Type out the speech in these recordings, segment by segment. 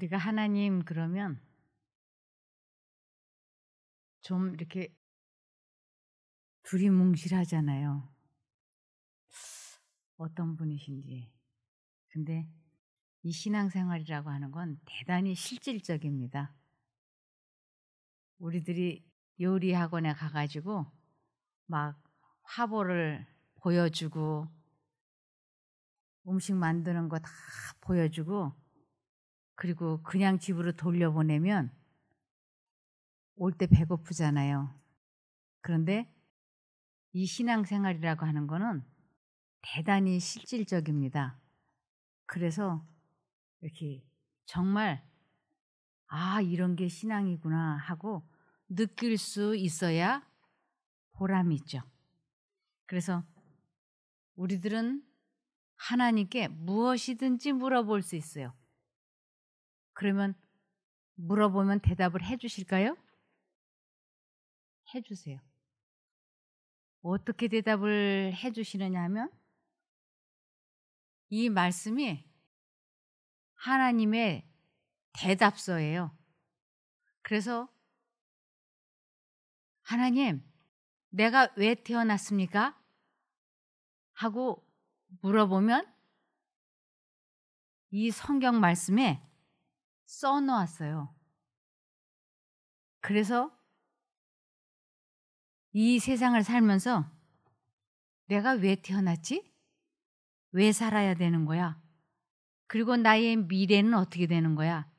우리가 하나님 그러면 좀 이렇게 두리뭉실하잖아요. 어떤 분이신지. 근데 이 신앙생활이라고 하는 건 대단히 실질적입니다. 우리들이 요리 학원에 가 가지고 막 화보를 보여주고 음식 만드는 거 다 보여주고 그리고 그냥 집으로 돌려보내면 올 때 배고프잖아요. 그런데 이 신앙생활이라고 하는 거는 대단히 실질적입니다. 그래서 이렇게 정말 '아 이런 게 신앙이구나.' 하고 느낄 수 있어야 보람이 있죠. 그래서 우리들은 하나님께 무엇이든지 물어볼 수 있어요. 그러면 물어보면 대답을 해 주실까요? 해 주세요. 어떻게 대답을 해 주시느냐 하면 이 말씀이 하나님의 대답서예요. 그래서 "하나님 내가 왜 태어났습니까?" 하고 물어보면 이 성경 말씀에 써 놓았어요. 그래서 이 세상을 살면서 '내가 왜 태어났지? 왜 살아야 되는 거야? 그리고 나의 미래는 어떻게 되는 거야?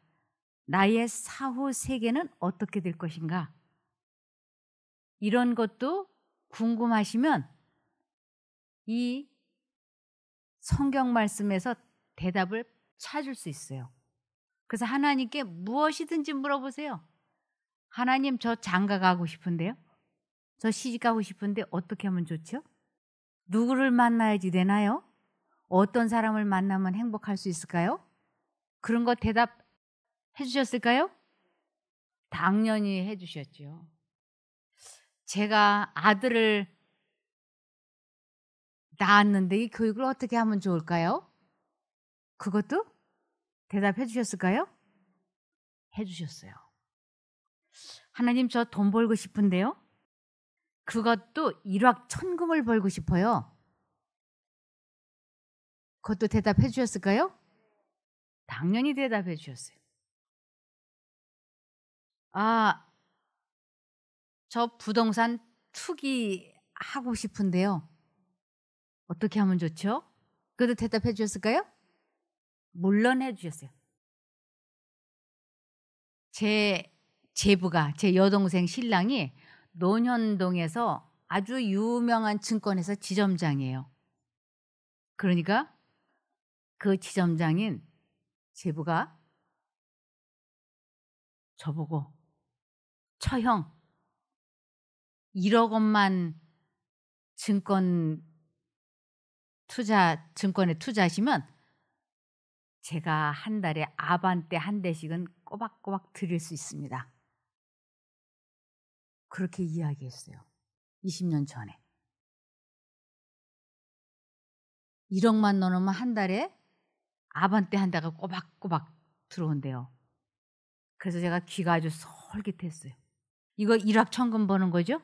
나의 사후 세계는 어떻게 될 것인가?' 이런 것도 궁금하시면 이 성경 말씀에서 대답을 찾을 수 있어요. 그래서 하나님께 무엇이든지 물어보세요. "하나님 저 장가 가고 싶은데요. 저 시집 가고 싶은데 어떻게 하면 좋죠? 누구를 만나야지 되나요? 어떤 사람을 만나면 행복할 수 있을까요?" 그런 거 대답해 주셨을까요? 당연히 해 주셨죠. 제가 아들을 낳았는데 이 교육을 어떻게 하면 좋을까요? 그것도 대답해 주셨을까요? 해 주셨어요. "하나님 저 돈 벌고 싶은데요. 그것도 일확천금을 벌고 싶어요." 그것도 대답해 주셨을까요? 당연히 대답해 주셨어요. "아 저 부동산 투기하고 싶은데요. 어떻게 하면 좋죠?" 그것도 대답해 주셨을까요? 물론 해 주셨어요. 제 제부가 제 여동생 신랑이 논현동에서 아주 유명한 증권회사 지점장이에요. 그러니까 그 지점장인 제부가 저보고 "처형 1억 원만 증권 증권에 투자하시면 제가 한 달에 아반떼 한 대씩은 꼬박꼬박 드릴 수 있습니다." 그렇게 이야기했어요. 20년 전에. 1 억만 넣어 놓으면 한 달에 아반떼 한 대가 꼬박꼬박 들어온대요. 그래서 제가 귀가 아주 솔깃했어요. 이거 일확천금 버는 거죠?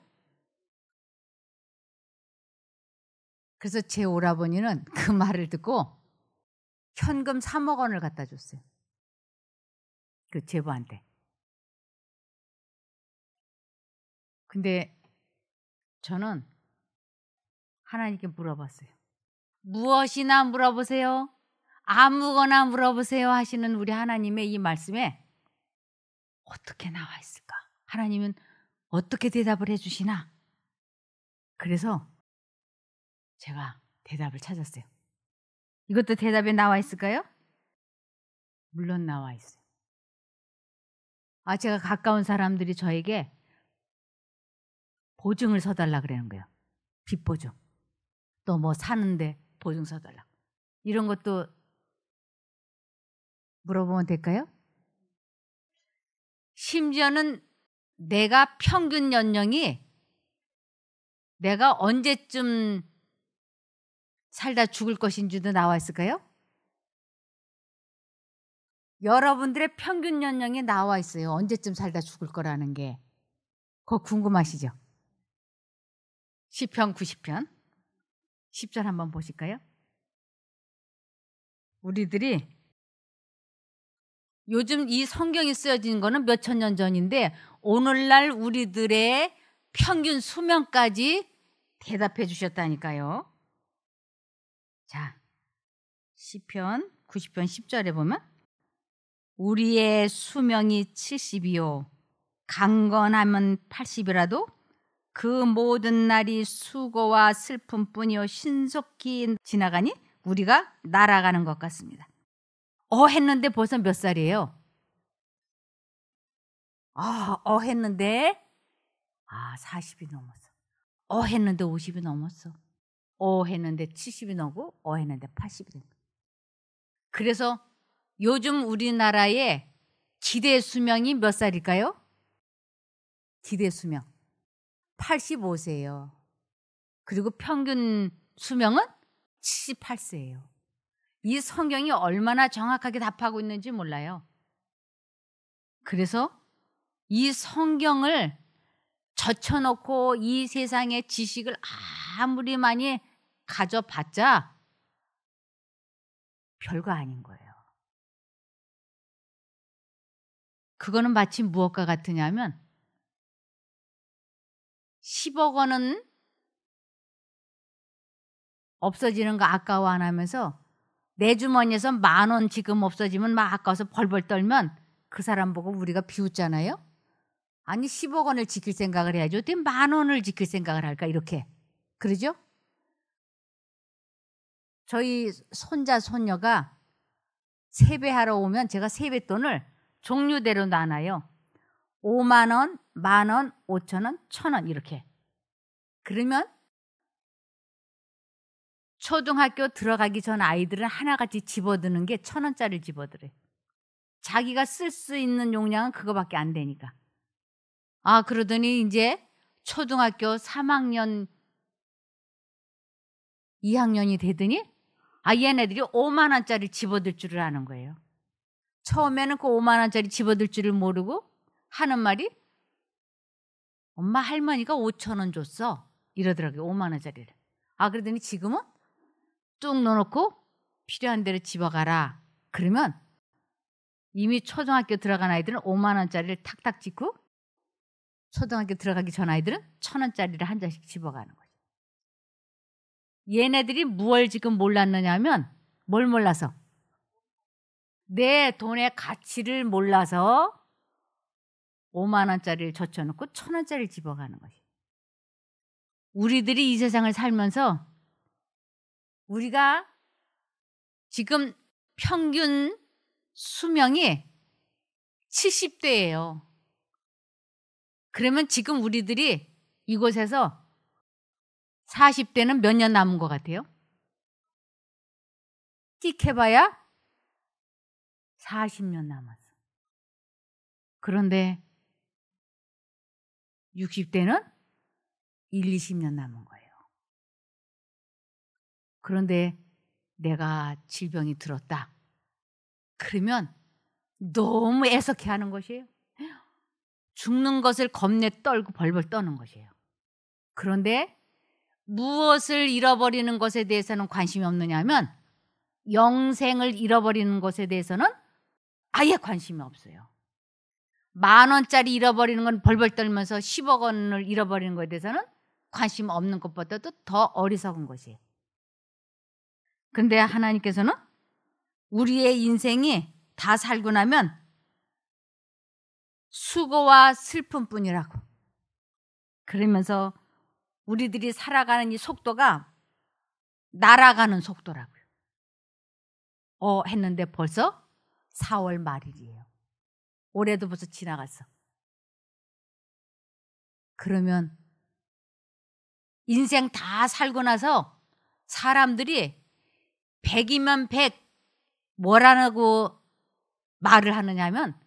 그래서 제 오라버니는 그 말을 듣고 현금 3억 원을 갖다 줬어요, 그 제부한테. 근데 저는 하나님께 물어봤어요. "무엇이나 물어보세요. 아무거나 물어보세요." 하시는 우리 하나님의 이 말씀에 어떻게 나와 있을까? 하나님은 어떻게 대답을 해 주시나? 그래서 제가 대답을 찾았어요. 이것도 대답에 나와 있을까요? 물론 나와 있어요. 제가 가까운 사람들이 저에게 보증을 서 달라 그러는 거예요. 빚 보증. 또 뭐 사는데 보증 서 달라고. 이런 것도 물어보면 될까요? 심지어는 내가 평균 연령이 내가 언제쯤 살다 죽을 것인지도 나와 있을까요? 여러분들의 평균 연령이 나와 있어요. 언제쯤 살다 죽을 거라는 게. 그거 궁금하시죠? 시편 90편 10절 한번 보실까요? 우리들이 요즘 이 성경이 쓰여진 거는 몇천 년 전인데 오늘날 우리들의 평균 수명까지 대답해 주셨다니까요. 자, 시편 90편 10절에 보면 우리의 수명이 70이요 강건하면 80이라도 그 모든 날이 수고와 슬픔뿐이요 신속히 지나가니 우리가 날아가는 것 같습니다. 했는데 벌써 몇 살이에요? 했는데 40이 넘었어. 했는데 50이 넘었어. 했는데 70이 넘고 했는데 80이 된 거야. 그래서 요즘 우리나라의 기대 수명이 몇 살일까요? 기대 수명 85세예요. 그리고 평균 수명은 78세예요. 이 성경이 얼마나 정확하게 답하고 있는지 몰라요. 그래서 이 성경을 젖혀놓고 이 세상의 지식을 아무리 많이 가져봤자 별거 아닌 거예요. 그거는 마치 무엇과 같으냐면 10억 원은 없어지는 거 아까워 안 하면서 내 주머니에서 10,000원 지금 없어지면 막 아까워서 벌벌 떨면 그 사람 보고 우리가 비웃잖아요. 아니 10억 원을 지킬 생각을 해야죠. 어떻게 10,000원을 지킬 생각을 할까 이렇게. 그러죠? 저희 손자 손녀가 세배하러 오면 제가 세뱃돈을 종류대로 나눠요. 5만 원, 10,000원, 5,000원, 1,000원 이렇게. 그러면 초등학교 들어가기 전 아이들은 하나같이 집어드는 게 1,000원짜리를 집어들어요. 자기가 쓸 수 있는 용량은 그거밖에 안 되니까. 그러더니 이제 초등학교 3학년, 2학년이 되더니 얘네들이 5만 원짜리 집어들 줄을 아는 거예요. 처음에는 그 5만 원짜리 집어들 줄을 모르고 하는 말이 엄마 할머니가 5,000원 줬어 이러더라고요. 5만 원짜리를. 그러더니 지금은 뚝 넣어놓고 필요한 대로 집어가라. 그러면 이미 초등학교 들어간 아이들은 5만 원짜리를 탁탁 찍고 초등학교 들어가기 전 아이들은 1,000원짜리를 한 장씩 집어가는 거죠. 얘네들이 무엇을 지금 몰랐느냐 하면 뭘 몰라서? 내 돈의 가치를 몰라서 5만 원짜리를 젖혀놓고 1,000원짜리를 집어가는 것이에요. 우리들이 이 세상을 살면서 우리가 지금 평균 수명이 70대예요. 그러면 지금 우리들이 이곳에서 40대는 몇 년 남은 것 같아요? 띡 해봐야 40년 남았어. 그런데 60대는 20년 남은 거예요. 그런데 내가 질병이 들었다. 그러면 너무 애석해하는 것이에요. 죽는 것을 겁내 떨고 벌벌 떠는 것이에요. 그런데 무엇을 잃어버리는 것에 대해서는 관심이 없느냐 하면 영생을 잃어버리는 것에 대해서는 아예 관심이 없어요. 10,000원짜리 잃어버리는 건 벌벌 떨면서 10억 원을 잃어버리는 것에 대해서는 관심 없는 것보다도 더 어리석은 것이에요. 그런데 하나님께서는 우리의 인생이 다 살고 나면 수고와 슬픔뿐이라고. 그러면서 우리들이 살아가는 이 속도가 날아가는 속도라고요. 했는데 벌써 4월 말일이에요. 올해도 벌써 지나갔어. 그러면 인생 다 살고 나서 사람들이 100이면 100 뭐라고 말을 하느냐 하면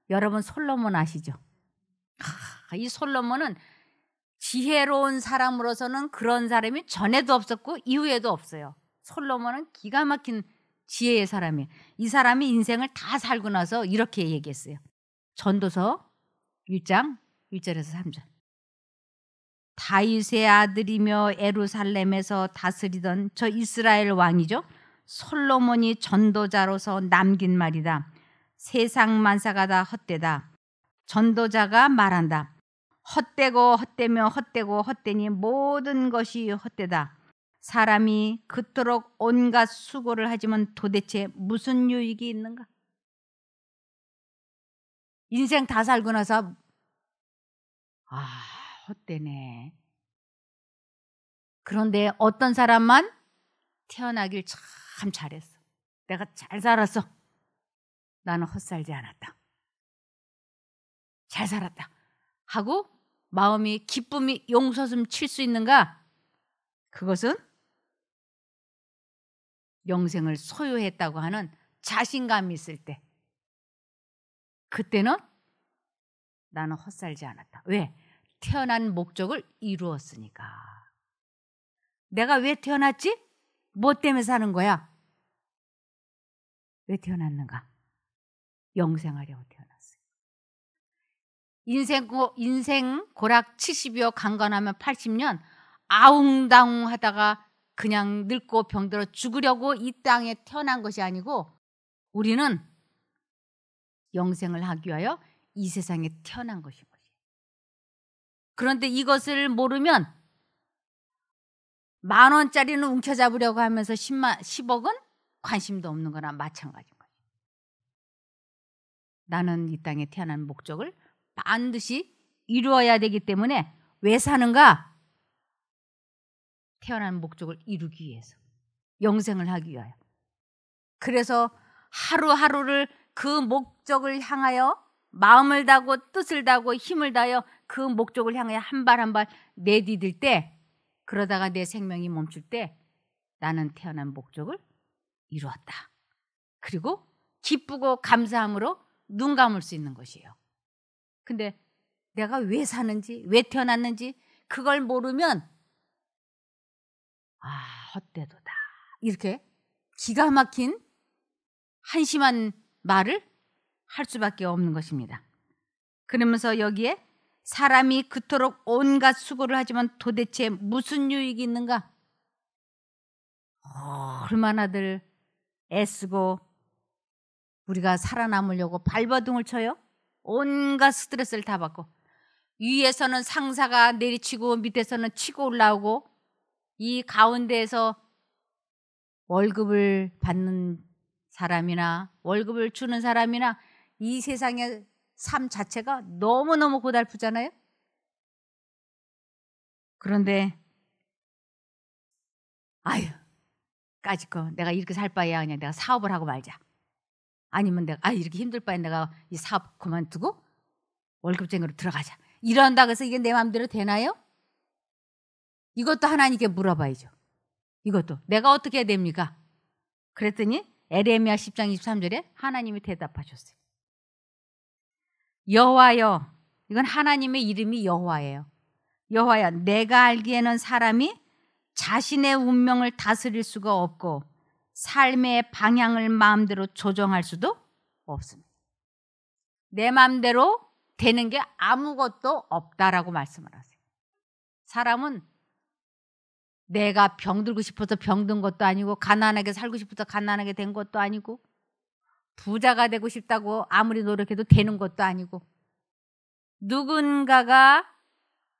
여러분 솔로몬 아시죠? 이 솔로몬은 지혜로운 사람으로서는 그런 사람이 전에도 없었고 이후에도 없어요. 솔로몬은 기가 막힌 지혜의 사람이에요. 이 사람이 인생을 다 살고 나서 이렇게 얘기했어요. 전도서 1장 1절에서 3절. 다윗의 아들이며 예루살렘에서 다스리던 저 이스라엘 왕이죠. 솔로몬이 전도자로서 남긴 말이다. 세상 만사가 다 헛되다. 전도자가 말한다. 헛되고 헛되며 헛되고 헛되니 모든 것이 헛되다. 사람이 그토록 온갖 수고를 하지만 도대체 무슨 유익이 있는가? 인생 다 살고 나서 헛되네. 그런데 어떤 사람만 태어나길 참 잘했어. 내가 잘 살았어. 나는 헛살지 않았다. 잘 살았다. 하고 마음이 기쁨이 용솟음 칠 수 있는가? 그것은 영생을 소유했다고 하는 자신감이 있을 때. 그때는 나는 헛살지 않았다. 왜? 태어난 목적을 이루었으니까. 내가 왜 태어났지? 뭐 때문에 사는 거야? 왜 태어났는가? 영생하려고 태어났어요. 인생 고락 70여 강건하면 80년 아웅다웅 하다가 그냥 늙고 병들어 죽으려고 이 땅에 태어난 것이 아니고 우리는 영생을 하기 위하여 이 세상에 태어난 것인 거지. 그런데 이것을 모르면 10,000원짜리는 움켜잡으려고 하면서 10억은 관심도 없는 거나 마찬가지인 거지. 나는 이 땅에 태어난 목적을 반드시 이루어야 되기 때문에 왜 사는가? 태어난 목적을 이루기 위해서. 영생을 하기 위하여. 그래서 하루하루를 그 목적을 향하여 마음을 다하고 뜻을 다하고 힘을 다하여 그 목적을 향하여 한 발 한 발 내디딜 때 그러다가 내 생명이 멈출 때 나는 태어난 목적을 이루었다. 그리고 기쁘고 감사함으로 눈 감을 수 있는 것이에요. 근데 내가 왜 사는지 왜 태어났는지 그걸 모르면 헛되도다. 이렇게 기가 막힌 한심한 말을 할 수밖에 없는 것입니다. 그러면서 여기에 사람이 그토록 온갖 수고를 하지만 도대체 무슨 유익이 있는가? 얼마나들 애쓰고 우리가 살아남으려고 발버둥을 쳐요? 온갖 스트레스를 다 받고 위에서는 상사가 내리치고 밑에서는 치고 올라오고 이 가운데에서 월급을 받는 사람이나 월급을 주는 사람이나 이 세상의 삶 자체가 너무너무 고달프잖아요. 그런데 까짓 거 내가 이렇게 살 바에야 그냥 내가 사업을 하고 말자. 아니면 내가 이렇게 힘들 바에 내가 이 사업 그만두고 월급쟁이로 들어가자. 이런다고 해서 이게 내 마음대로 되나요? 이것도 하나님께 물어봐야죠. 이것도 내가 어떻게 해야 됩니까? 그랬더니 에레미야 10장 23절에 하나님이 대답하셨어요. 여호와여, 이건 하나님의 이름이 여호와예요. 여호와여, 내가 알기에는 사람이 자신의 운명을 다스릴 수가 없고 삶의 방향을 마음대로 조정할 수도 없습니다. 내 마음대로 되는 게 아무것도 없다라고 말씀을 하세요. 사람은 내가 병들고 싶어서 병든 것도 아니고 가난하게 살고 싶어서 가난하게 된 것도 아니고 부자가 되고 싶다고 아무리 노력해도 되는 것도 아니고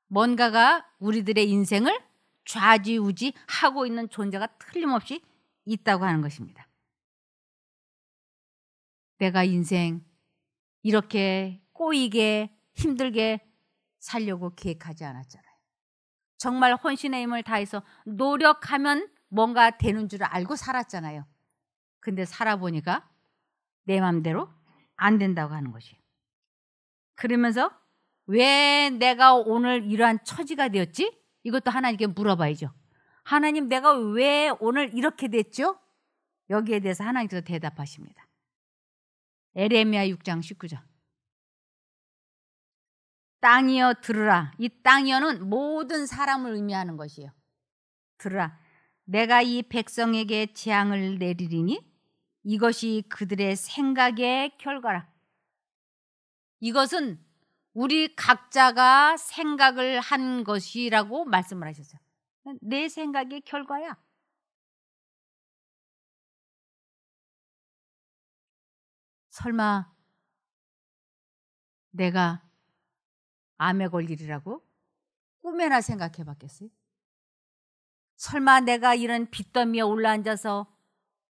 뭔가가 우리들의 인생을 좌지우지하고 있는 존재가 틀림없이 있다고 하는 것입니다. 내가 인생 이렇게 꼬이게 힘들게 살려고 계획하지 않았잖아요. 정말 혼신의 힘을 다해서 노력하면 뭔가 되는 줄 알고 살았잖아요. 근데 살아보니까 내 마음대로 안 된다고 하는 것이에요. 그러면서 왜 내가 오늘 이러한 처지가 되었지? 이것도 하나님께 물어봐야죠. 하나님, 내가 왜 오늘 이렇게 됐죠? 여기에 대해서 하나님께서 대답하십니다. 에레미야 6장 19절. 땅이여 들으라. 이 땅이여는 모든 사람을 의미하는 것이에요. 들으라. 내가 이 백성에게 재앙을 내리리니 이것이 그들의 생각의 결과라. 이것은 우리 각자가 생각을 한 것이라고 말씀을 하셨어요. 내 생각의 결과야. 설마 내가 암에 걸리리라고 꿈에나 생각해 봤겠어요? 설마 내가 이런 빚더미에 올라앉아서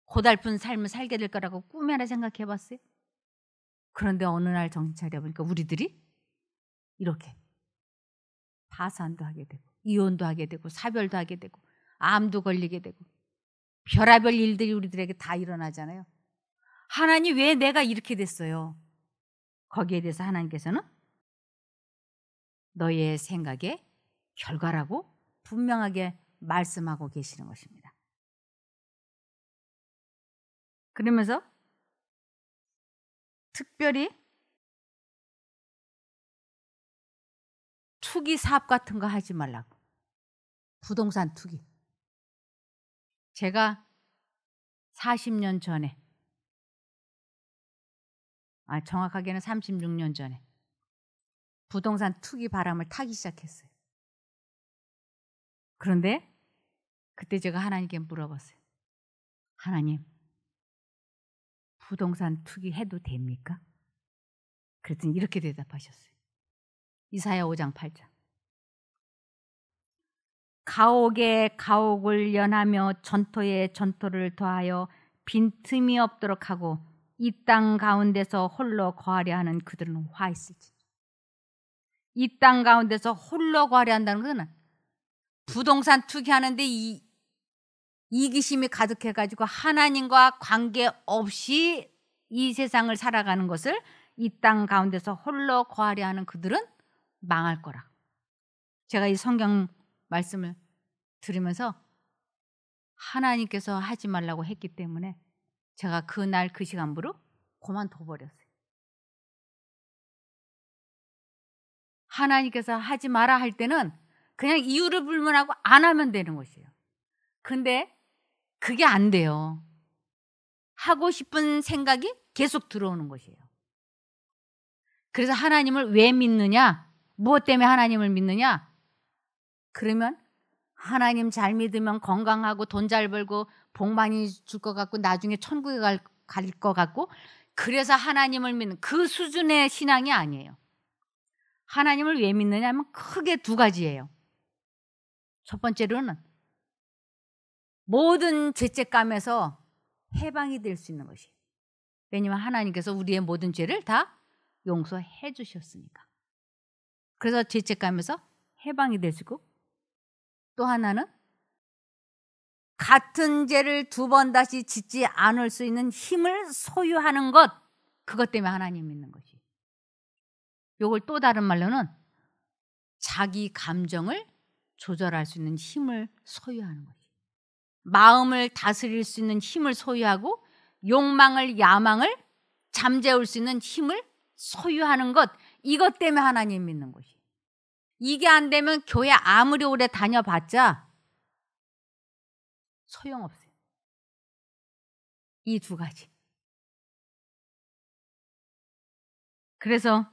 고달픈 삶을 살게 될 거라고 꿈에나 생각해 봤어요? 그런데 어느 날 정신 차려보니까 우리들이 이렇게 파산도 하게 되고 이혼도 하게 되고 사별도 하게 되고 암도 걸리게 되고 별의별 일들이 우리들에게 다 일어나잖아요. 하나님 왜 내가 이렇게 됐어요? 거기에 대해서 하나님께서는 너의 생각의 결과라고 분명하게 말씀하고 계시는 것입니다. 그러면서 특별히 투기 사업 같은 거 하지 말라고. 부동산 투기. 제가 40년 전에, 정확하게는 36년 전에 부동산 투기 바람을 타기 시작했어요. 그런데 그때 제가 하나님께 물어봤어요. 하나님, 부동산 투기 해도 됩니까? 그랬더니 이렇게 대답하셨어요. 이사야 5장 8절. 가옥에 가옥을 연하며 전토에 전토를 더하여 빈틈이 없도록 하고 이 땅 가운데서 홀로 거하려 하는 그들은 화 있을지. 이 땅 가운데서 홀로 거하려 한다는 것은 부동산 투기하는데 이기심이 가득해가지고 하나님과 관계없이 이 세상을 살아가는 것을 이 땅 가운데서 홀로 거하려 하는 그들은 망할 거라. 제가 이 성경 말씀을 들으면서 하나님께서 하지 말라고 했기 때문에 제가 그날 그 시간부로 그만둬버렸어요. 하나님께서 하지 마라 할 때는 그냥 이유를 불문하고 안 하면 되는 것이에요. 근데 그게 안 돼요. 하고 싶은 생각이 계속 들어오는 것이에요. 그래서 하나님을 왜 믿느냐? 무엇 때문에 하나님을 믿느냐? 그러면 하나님 잘 믿으면 건강하고 돈 잘 벌고 복 많이 줄 것 같고 나중에 천국에 갈 것 같고 그래서 하나님을 믿는 그 수준의 신앙이 아니에요. 하나님을 왜 믿느냐 하면 크게 두 가지예요. 첫 번째로는 모든 죄책감에서 해방이 될 수 있는 것이에요. 왜냐하면 하나님께서 우리의 모든 죄를 다 용서해 주셨으니까. 그래서 죄책감에서 해방이 되시고 또 하나는 같은 죄를 두 번 다시 짓지 않을 수 있는 힘을 소유하는 것, 그것 때문에 하나님 믿는 것이. 이걸 또 다른 말로는 자기 감정을 조절할 수 있는 힘을 소유하는 것이. 마음을 다스릴 수 있는 힘을 소유하고 욕망을 야망을 잠재울 수 있는 힘을 소유하는 것, 이것 때문에 하나님 믿는 것이. 이게 안 되면 교회 아무리 오래 다녀봤자 소용없어요. 이 두 가지. 그래서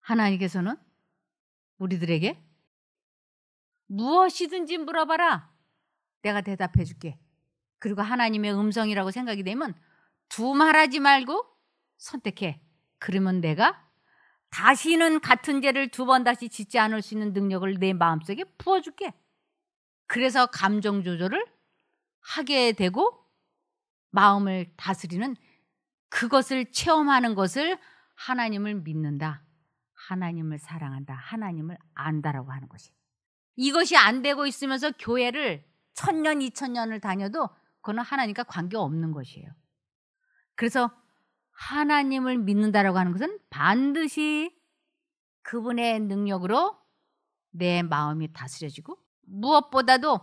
하나님께서는 우리들에게 무엇이든지 물어봐라. 내가 대답해 줄게. 그리고 하나님의 음성이라고 생각이 되면 두말하지 말고 선택해. 그러면 내가 다시는 같은 죄를 두 번 다시 짓지 않을 수 있는 능력을 내 마음속에 부어줄게. 그래서 감정 조절을 하게 되고 마음을 다스리는 그것을 체험하는 것을 하나님을 믿는다. 하나님을 사랑한다. 하나님을 안다라고 하는 것이. 이것이 안 되고 있으면서 교회를 1000년, 2000년을 다녀도 그거는 하나님과 관계없는 것이에요. 그래서 하나님을 믿는다라고 하는 것은 반드시 그분의 능력으로 내 마음이 다스려지고 무엇보다도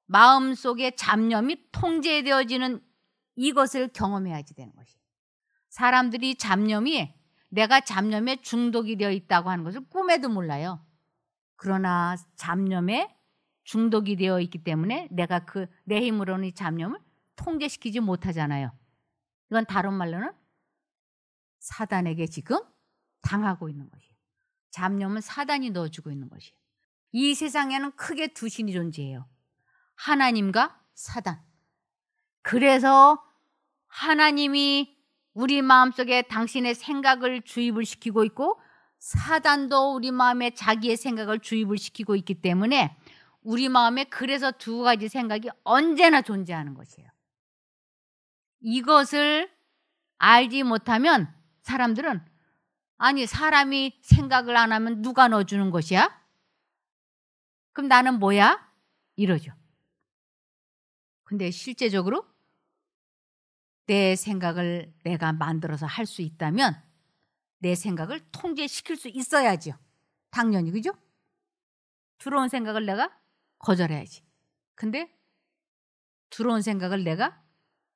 마음속에 잡념이 통제되어지는 이것을 경험해야지 되는 것이에요. 사람들이 내가 잡념에 중독이 되어 있다고 하는 것을 꿈에도 몰라요. 그러나 잡념에 중독이 되어 있기 때문에 내가 내 힘으로는 이 잡념을 통제시키지 못하잖아요. 이건 다른 말로는 사단에게 지금 당하고 있는 것이에요. 잡념은 사단이 넣어주고 있는 것이에요. 이 세상에는 크게 두 신이 존재해요. 하나님과 사단. 그래서 하나님이 우리 마음속에 당신의 생각을 주입을 시키고 있고 사단도 우리 마음에 자기의 생각을 주입을 시키고 있기 때문에 우리 마음에 그래서 두 가지 생각이 언제나 존재하는 것이에요. 이것을 알지 못하면 사람들은 아니 사람이 생각을 안 하면 누가 넣어주는 것이야? 그럼 나는 뭐야? 이러죠. 근데 실제적으로 내 생각을 내가 만들어서 할 수 있다면 내 생각을 통제시킬 수 있어야죠. 당연히 그죠? 들어온 생각을 내가 거절해야지. 근데 들어온 생각을 내가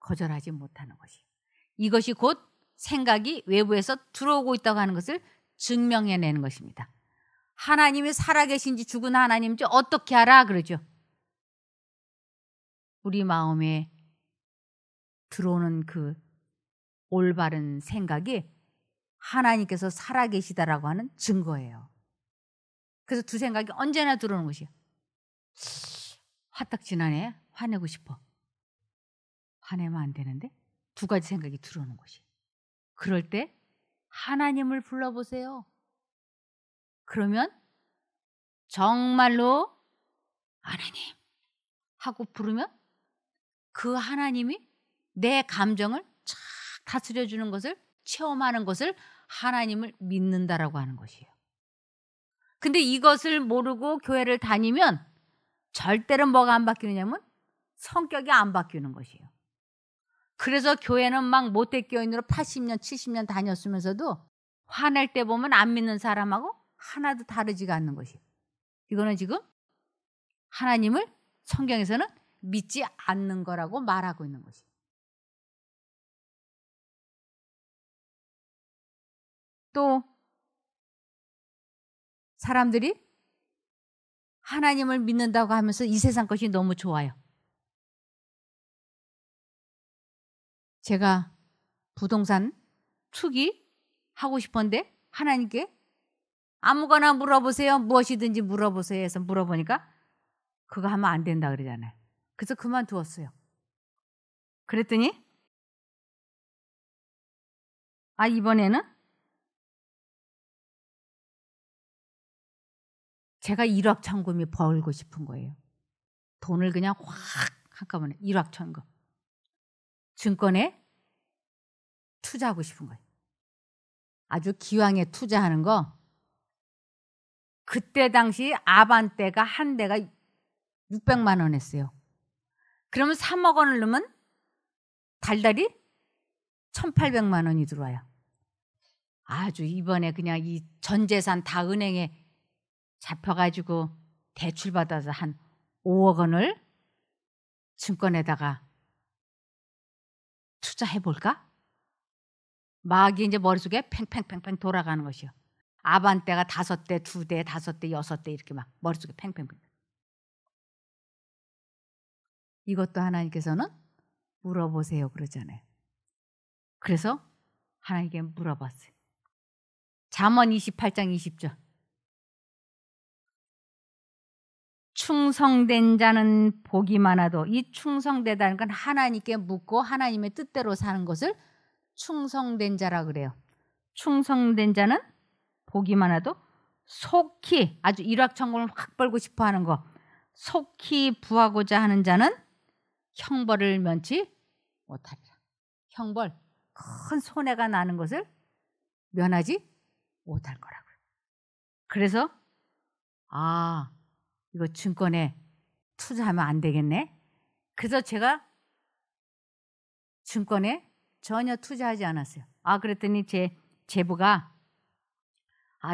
거절하지 못하는 것이에요. 이것이 곧 생각이 외부에서 들어오고 있다고 하는 것을 증명해내는 것입니다. 하나님이 살아계신지 죽은 하나님인지 어떻게 알아? 그러죠. 우리 마음에 들어오는 그 올바른 생각이 하나님께서 살아계시다라고 하는 증거예요. 그래서 두 생각이 언제나 들어오는 것이에요. 화딱지나네. 화내고 싶어. 화내면 안 되는데 두 가지 생각이 들어오는 것이에요. 그럴 때 하나님을 불러보세요. 그러면 정말로 하나님 하고 부르면 그 하나님이 내 감정을 착 다스려 주는 것을 체험하는 것을 하나님을 믿는다라고 하는 것이에요. 근데 이것을 모르고 교회를 다니면 절대로 뭐가 안 바뀌느냐면 성격이 안 바뀌는 것이에요. 그래서 교회는 막 모태교인으로 80년 70년 다녔으면서도 화낼 때 보면 안 믿는 사람하고 하나도 다르지가 않는 것이에요. 이거는 지금 하나님을 성경에서는 믿지 않는 거라고 말하고 있는 것이에요. 또 사람들이 하나님을 믿는다고 하면서 이 세상 것이 너무 좋아요. 제가 부동산 투기 하고 싶었는데 하나님께 아무거나 물어보세요. 무엇이든지 물어보세요 해서 물어보니까 그거 하면 안 된다 그러잖아요. 그래서 그만두었어요. 그랬더니 이번에는 제가 일확천금이 벌고 싶은 거예요. 돈을 그냥 확 한꺼번에 일확천금. 증권에 투자하고 싶은 거예요. 아주 기왕에 투자하는 거 그때 당시 아반떼가 한 대가 600만 원 했어요. 그러면 3억 원을 넣으면 달달이 1,800만 원이 들어와요. 아주 이번에 그냥 이 전 재산 다 은행에 잡혀가지고 대출받아서 한 5억 원을 증권에다가 투자해볼까? 막 이제 머릿속에 팽팽팽팽 돌아가는 것이요. 아반떼가 5대, 2대, 5대, 6대 이렇게 막 머릿속에 팽팽팽. 이것도 하나님께서는 물어보세요 그러잖아요. 그래서 하나님께 물어봤어요. 잠언 28장 20절. 충성된 자는 복이 많아도 이 충성되다는 건 하나님께 묻고 하나님의 뜻대로 사는 것을 충성된 자라 그래요. 충성된 자는 복이 많아도 속히 아주 일확천금을 확 벌고 싶어 하는 거 속히 부하고자 하는 자는 형벌을 면치 못하리라. 형벌, 큰 손해가 나는 것을 면하지 못할 거라고요. 그래서 이거 증권에 투자하면 안 되겠네. 그래서 제가 증권에 전혀 투자하지 않았어요. 그랬더니 제 제부가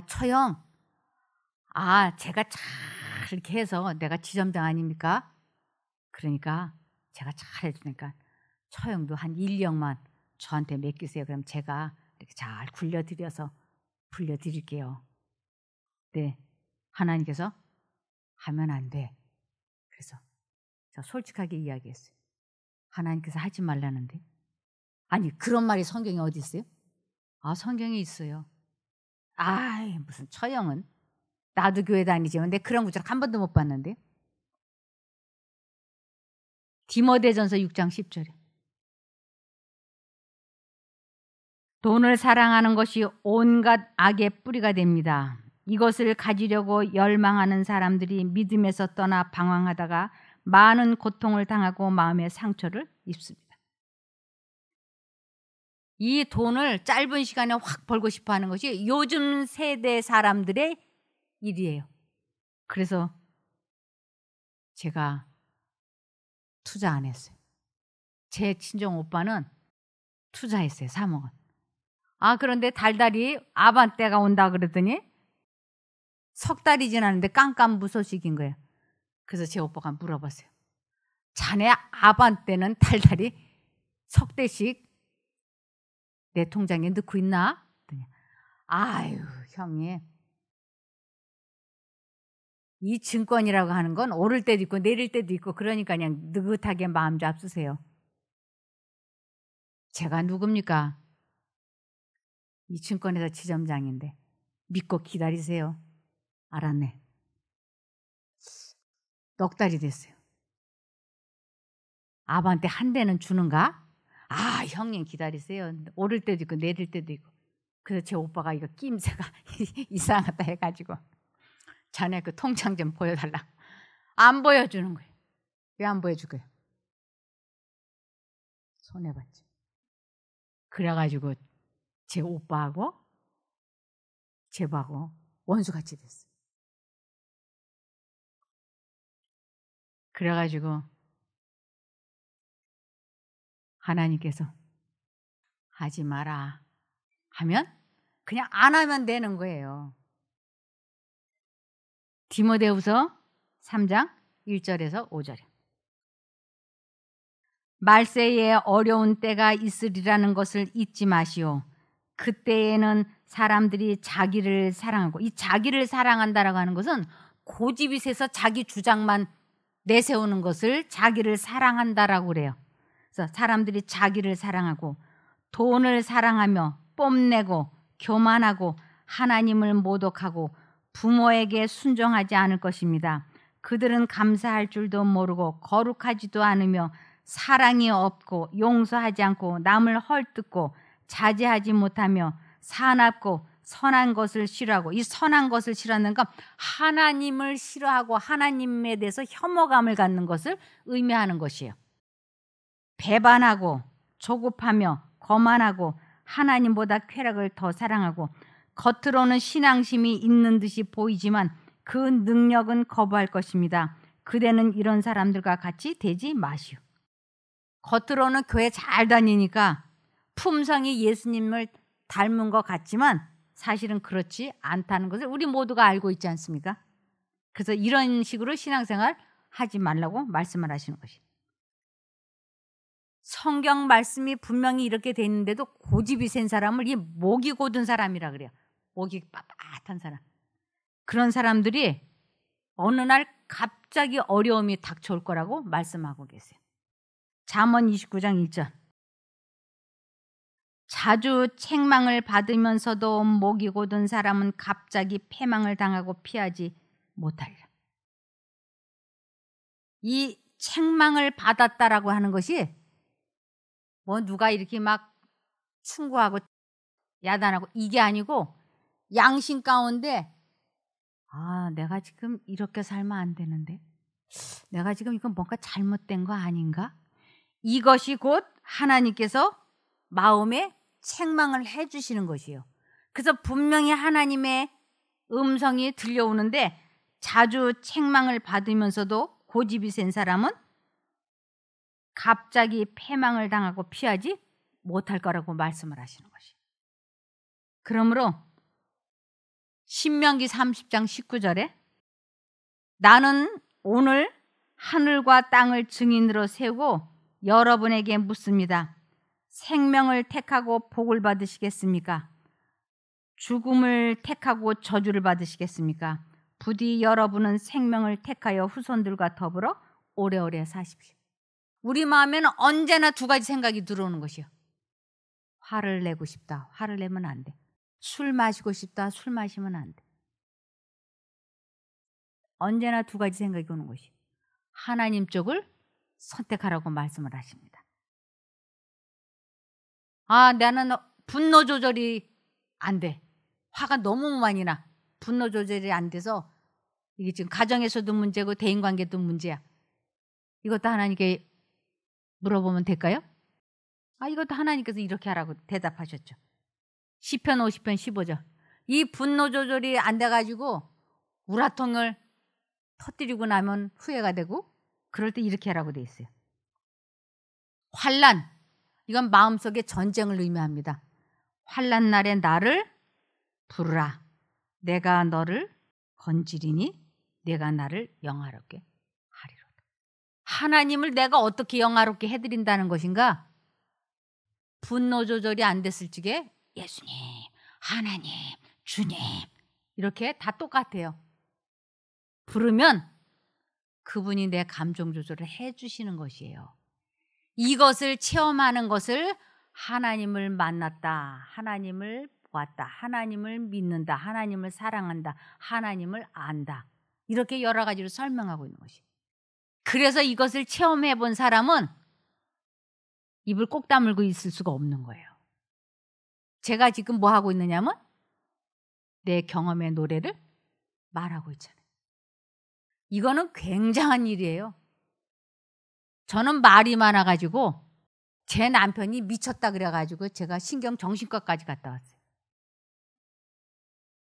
처형 제가 잘 이렇게 해서 내가 지점장 아닙니까? 그러니까 제가 잘 해주니까 처형도 한 1억만 저한테 맡기세요. 그럼 제가 이렇게 잘 굴려드려서 불려드릴게요. 네, 하나님께서 하면 안 돼. 그래서 저 솔직하게 이야기했어요. 하나님께서 하지 말라는데. 아니 그런 말이 성경에 어디 있어요? 아 성경에 있어요. 아이 무슨 처형은. 나도 교회 다니지만 근데 그런 구절 한 번도 못 봤는데. 디모데전서 6장 10절에 돈을 사랑하는 것이 온갖 악의 뿌리가 됩니다. 이것을 가지려고 열망하는 사람들이 믿음에서 떠나 방황하다가 많은 고통을 당하고 마음의 상처를 입습니다. 이 돈을 짧은 시간에 확 벌고 싶어 하는 것이 요즘 세대 사람들의 일이에요. 그래서 제가 투자 안 했어요. 제 친정 오빠는 투자했어요. 3억원. 아 그런데 달달이 아반떼가 온다 그러더니 석 달이 지났는데 깜깜무소식인 거예요. 그래서 제 오빠가 물어봤어요. 자네 아반떼는 달달이 석 대씩 내 통장에 넣고 있나? 아유 형님 이 증권이라고 하는 건 오를 때도 있고 내릴 때도 있고 그러니까 그냥 느긋하게 마음 잡수세요. 제가 누굽니까? 이 증권회사 지점장인데 믿고 기다리세요. 알았네. 넉 달이 됐어요. 아반떼 한 대는 주는가? 아 형님 기다리세요. 오를 때도 있고 내릴 때도 있고. 그래서 제 오빠가 이거 낌새가 이상하다 해가지고 자네 그 통장 좀 보여달라. 안 보여주는 거예요. 왜 안 보여줄 거예요? 손해봤지. 그래가지고 제 오빠하고 제하고 원수같이 됐어요. 그래가지고 하나님께서 하지 마라 하면 그냥 안 하면 되는 거예요. 디모데후서 3장 1절에서 5절에 말세에 어려운 때가 있으리라는 것을 잊지 마시오. 그때에는 사람들이 자기를 사랑하고, 이 자기를 사랑한다라고 하는 것은 고집이 세서 자기 주장만 내세우는 것을 자기를 사랑한다라고 그래요. 그래서 사람들이 자기를 사랑하고 돈을 사랑하며 뽐내고 교만하고 하나님을 모독하고 부모에게 순종하지 않을 것입니다. 그들은 감사할 줄도 모르고 거룩하지도 않으며 사랑이 없고 용서하지 않고 남을 헐뜯고 자제하지 못하며 사납고 선한 것을 싫어하고, 이 선한 것을 싫어하는 건 하나님을 싫어하고 하나님에 대해서 혐오감을 갖는 것을 의미하는 것이에요. 배반하고 조급하며 거만하고 하나님보다 쾌락을 더 사랑하고 겉으로는 신앙심이 있는 듯이 보이지만 그 능력은 거부할 것입니다. 그대는 이런 사람들과 같이 되지 마시오. 겉으로는 교회 잘 다니니까 품성이 예수님을 닮은 것 같지만 사실은 그렇지 않다는 것을 우리 모두가 알고 있지 않습니까? 그래서 이런 식으로 신앙생활 하지 말라고 말씀을 하시는 것이에요. 성경 말씀이 분명히 이렇게 돼 있는데도 고집이 센 사람을 이 목이 고든 사람이라 그래요. 목이 빳빳한 사람. 그런 사람들이 어느 날 갑자기 어려움이 닥쳐올 거라고 말씀하고 계세요. 잠언 29장 1절. 자주 책망을 받으면서도 목이 고든 사람은 갑자기 패망을 당하고 피하지 못하리라. 이 책망을 받았다라고 하는 것이 뭐 누가 이렇게 막 충고하고 야단하고 이게 아니고 양심 가운데 아 내가 지금 이렇게 살면 안 되는데 내가 지금 이건 뭔가 잘못된 거 아닌가? 이것이 곧 하나님께서 마음에 책망을 해주시는 것이에요. 그래서 분명히 하나님의 음성이 들려오는데 자주 책망을 받으면서도 고집이 센 사람은 갑자기 패망을 당하고 피하지 못할 거라고 말씀을 하시는 것이에요. 그러므로 신명기 30장 19절에 나는 오늘 하늘과 땅을 증인으로 세우고 여러분에게 묻습니다. 생명을 택하고 복을 받으시겠습니까? 죽음을 택하고 저주를 받으시겠습니까? 부디 여러분은 생명을 택하여 후손들과 더불어 오래오래 사십시오. 우리 마음에는 언제나 두 가지 생각이 들어오는 것이요. 화를 내고 싶다. 화를 내면 안 돼. 술 마시고 싶다. 술 마시면 안 돼. 언제나 두 가지 생각이 오는 것이. 하나님 쪽을 선택하라고 말씀을 하십니다. 아, 나는 분노 조절이 안 돼. 화가 너무 많이 나. 분노 조절이 안 돼서 이게 지금 가정에서도 문제고 대인관계도 문제야. 이것도 하나님께 물어보면 될까요? 아, 이것도 하나님께서 이렇게 하라고 대답하셨죠. 시편 50편 15절. 이 분노 조절이 안 돼가지고 우라통을 터뜨리고 나면 후회가 되고 그럴 때 이렇게 하라고 돼 있어요. 환난. 이건 마음속의 전쟁을 의미합니다. 환난 날에 나를 부르라. 내가 너를 건지리니 내가 나를 영화롭게 하리로다. 하나님을 내가 어떻게 영화롭게 해드린다는 것인가? 분노 조절이 안 됐을 적에 예수님, 하나님, 주님 이렇게 다 똑같아요. 부르면 그분이 내 감정 조절을 해주시는 것이에요. 이것을 체험하는 것을 하나님을 만났다, 하나님을 보았다, 하나님을 믿는다, 하나님을 사랑한다, 하나님을 안다. 이렇게 여러 가지로 설명하고 있는 것이에요. 그래서 이것을 체험해 본 사람은 입을 꼭 다물고 있을 수가 없는 거예요. 제가 지금 뭐 하고 있느냐면 내 경험의 노래를 말하고 있잖아요. 이거는 굉장한 일이에요. 저는 말이 많아가지고 제 남편이 미쳤다 그래가지고 제가 정신과까지 갔다 왔어요.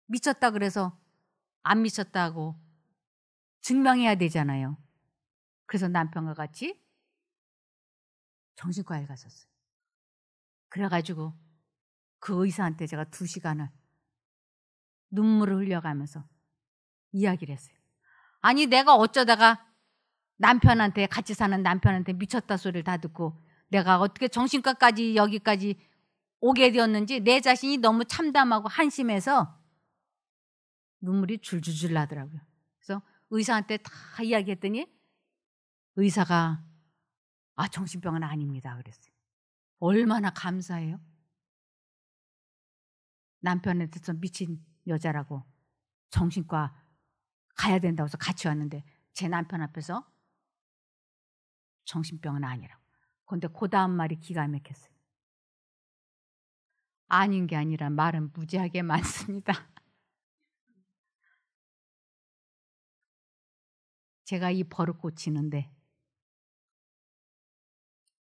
미쳤다 그래서 안 미쳤다고 증명해야 되잖아요. 그래서 남편과 같이 정신과에 갔었어요. 그래가지고 그 의사한테 제가 2시간을 눈물을 흘려가면서 이야기를 했어요. 아니 내가 어쩌다가 남편한테 같이 사는 남편한테 미쳤다 소리를 다 듣고 내가 어떻게 정신과까지 여기까지 오게 되었는지 내 자신이 너무 참담하고 한심해서 눈물이 줄줄줄 나더라고요. 그래서 의사한테 다 이야기했더니 의사가 정신병은 아닙니다 그랬어요. 얼마나 감사해요. 남편한테서 미친 여자라고 정신과 가야 된다고 해서 같이 왔는데 제 남편 앞에서 정신병은 아니라고. 그런데 그 다음 말이 기가 막혔어요. 아닌 게 아니라 말은 무지하게 많습니다. 제가 이 버릇 고치는데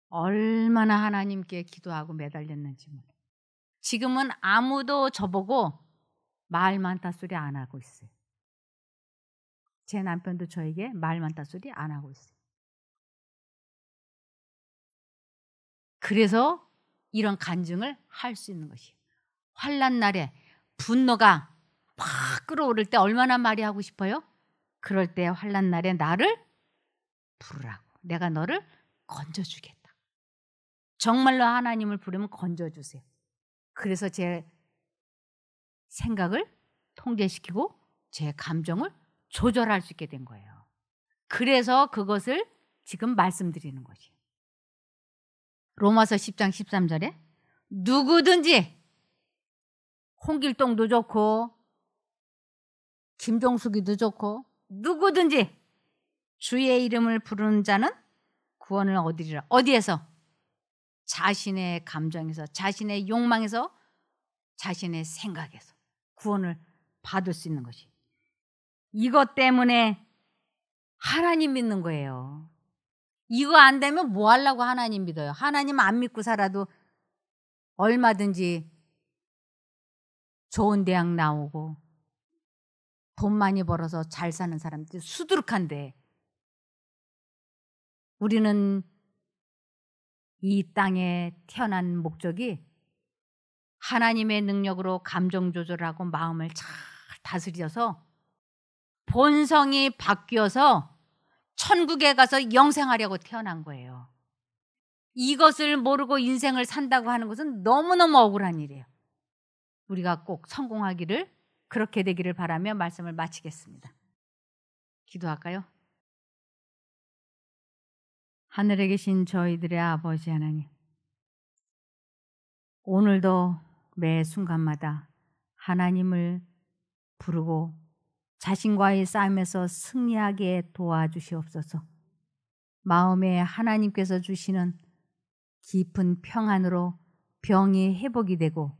얼마나 하나님께 기도하고 매달렸는지 몰라요. 지금은 아무도 저보고 말 많다 소리 안 하고 있어요. 제 남편도 저에게 말 많다 소리 안 하고 있어요. 그래서 이런 간증을 할 수 있는 것이에요. 환난 날에 분노가 팍 끌어오를 때 얼마나 말이 하고 싶어요? 그럴 때 환난 날에 나를 부르라고. 내가 너를 건져주겠다. 정말로 하나님을 부르면 건져주세요. 그래서 제 생각을 통제시키고 제 감정을 조절할 수 있게 된 거예요. 그래서 그것을 지금 말씀드리는 것이에요. 로마서 10장 13절에 누구든지 홍길동도 좋고 김종숙이도 좋고 누구든지 주의 이름을 부르는 자는 구원을 얻으리라. 어디에서? 자신의 감정에서, 자신의 욕망에서, 자신의 생각에서 구원을 받을 수 있는 것이. 이것 때문에 하나님 믿는 거예요. 이거 안 되면 뭐 하려고 하나님 믿어요? 하나님 안 믿고 살아도 얼마든지 좋은 대학 나오고 돈 많이 벌어서 잘 사는 사람들 수두룩한데 우리는 이 땅에 태어난 목적이 하나님의 능력으로 감정 조절하고 마음을 잘 다스려서 본성이 바뀌어서 천국에 가서 영생하려고 태어난 거예요. 이것을 모르고 인생을 산다고 하는 것은 너무너무 억울한 일이에요. 우리가 꼭 성공하기를, 그렇게 되기를 바라며 말씀을 마치겠습니다. 기도할까요? 하늘에 계신 저희들의 아버지 하나님, 오늘도 매 순간마다 하나님을 부르고 자신과의 싸움에서 승리하게 도와주시옵소서. 마음에 하나님께서 주시는 깊은 평안으로 병이 회복이 되고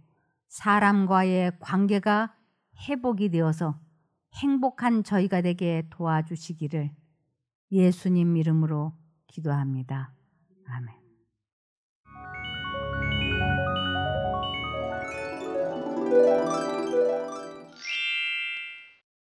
사람과의 관계가 회복이 되어서 행복한 저희가 되게 도와주시기를 예수님 이름으로 기도합니다. 아멘.